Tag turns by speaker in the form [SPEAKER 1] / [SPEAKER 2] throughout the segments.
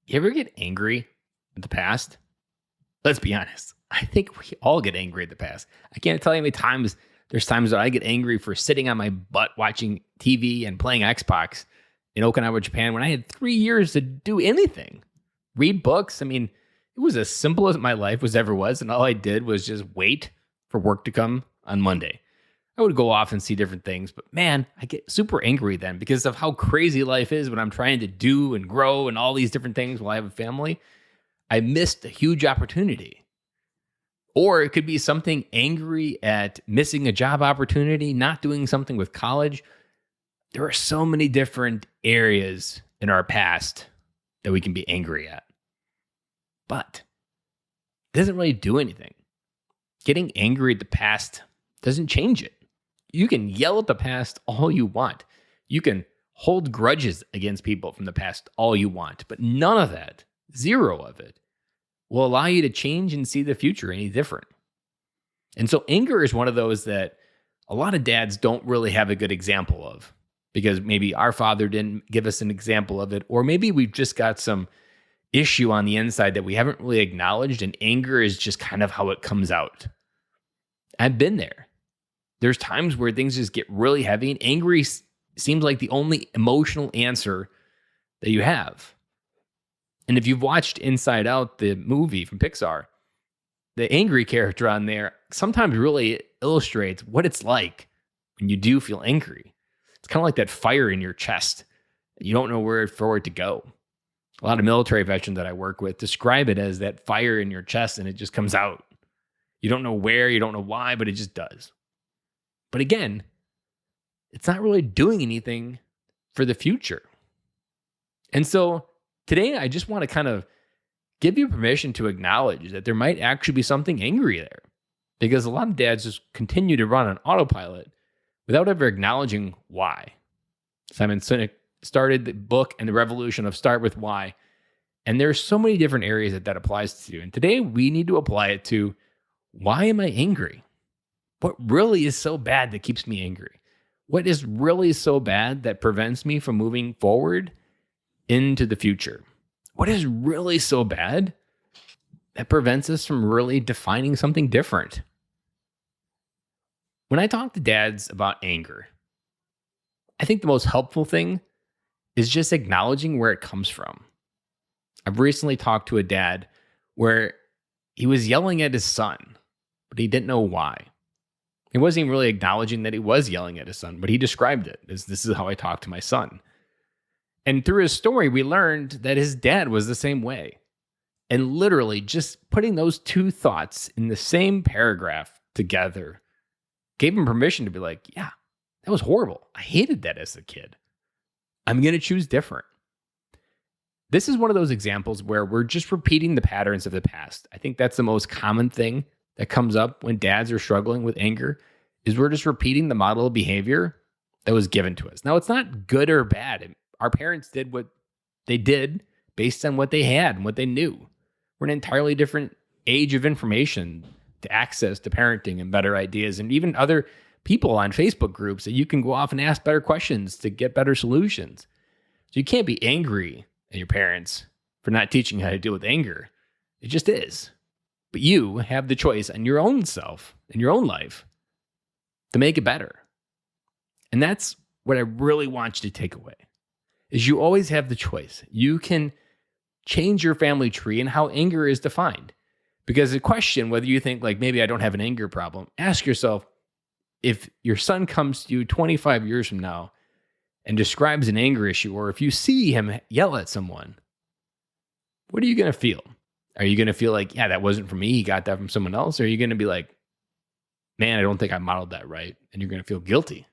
[SPEAKER 1] You ever get angry at the past? Let's be honest. I think we all get angry at the past. I can't tell you how many times there's times that I get angry for sitting on my butt watching TV and playing Xbox in Okinawa, Japan, when I had 3 years to do anything. Read books. I mean, it was as simple as my life ever was, and all I did was just wait for work to come on Monday. I would go off and see different things, but man, I get super angry then because of how crazy life is when I'm trying to do and grow and all these different things while I have a family. I missed a huge opportunity. Or it could be something angry at missing a job opportunity, not doing something with college. There are so many different areas in our past that we can be angry at. But it doesn't really do anything. Getting angry at the past doesn't change it. You can yell at the past all you want. You can hold grudges against people from the past all you want, but none of that, zero of it, will allow you to change and see the future any different. And so anger is one of those that a lot of dads don't really have a good example of because maybe our father didn't give us an example of it, or maybe we've just got some issue on the inside that we haven't really acknowledged, and anger is just kind of how it comes out. I've been there. There's times where things just get really heavy, and angry seems like the only emotional answer that you have. And if you've watched Inside Out, the movie from Pixar, the angry character on there sometimes really illustrates what it's like when you do feel angry. It's kind of like that fire in your chest. You don't know where for it to go. A lot of military veterans that I work with describe it as that fire in your chest, and it just comes out. You don't know where, you don't know why, but it just does. But again, it's not really doing anything for the future. And so today, I just want to kind of give you permission to acknowledge that there might actually be something angry there. Because a lot of dads just continue to run on autopilot without ever acknowledging why. Simon Sinek started the book and the revolution of start with why. And there's so many different areas that applies to. And today, we need to apply it to, why am I angry? What really is so bad that keeps me angry? What is really so bad that prevents me from moving forward into the future? What is really so bad that prevents us from really defining something different? When I talk to dads about anger, I think the most helpful thing is just acknowledging where it comes from. I've recently talked to a dad where he was yelling at his son, but he didn't know why. He wasn't even really acknowledging that he was yelling at his son, but he described it as, this is how I talk to my son. And through his story, we learned that his dad was the same way. And literally just putting those two thoughts in the same paragraph together gave him permission to be like, yeah, that was horrible. I hated that as a kid. I'm going to choose different. This is one of those examples where we're just repeating the patterns of the past. I think that's the most common thing that comes up when dads are struggling with anger, is we're just repeating the model of behavior that was given to us. Now, it's not good or bad. Our parents did what they did based on what they had and what they knew. We're in an entirely different age of information to access to parenting and better ideas, and even other people on Facebook groups that you can go off and ask better questions to get better solutions. So you can't be angry at your parents for not teaching you how to deal with anger. It just is. But you have the choice on your own self, in your own life, to make it better. And that's what I really want you to take away, is you always have the choice. You can change your family tree and how anger is defined. Because the question, whether you think like, maybe I don't have an anger problem, ask yourself, if your son comes to you 25 years from now and describes an anger issue, or if you see him yell at someone, what are you going to feel? Are you going to feel like, yeah, that wasn't from me, he got that from someone else? Or are you going to be like, man, I don't think I modeled that right, and you're going to feel guilty,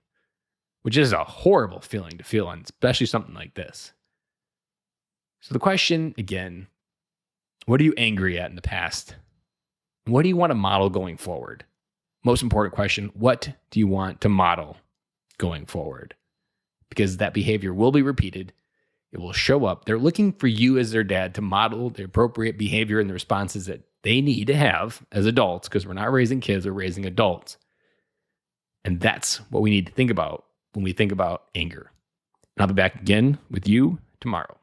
[SPEAKER 1] which is a horrible feeling to feel on, especially something like this. So the question, again, what are you angry at in the past? What do you want to model going forward? Most important question, what do you want to model going forward? Because that behavior will be repeated. It will show up. They're looking for you as their dad to model the appropriate behavior and the responses that they need to have as adults, because we're not raising kids, we're raising adults. And that's what we need to think about when we think about anger. And I'll be back again with you tomorrow.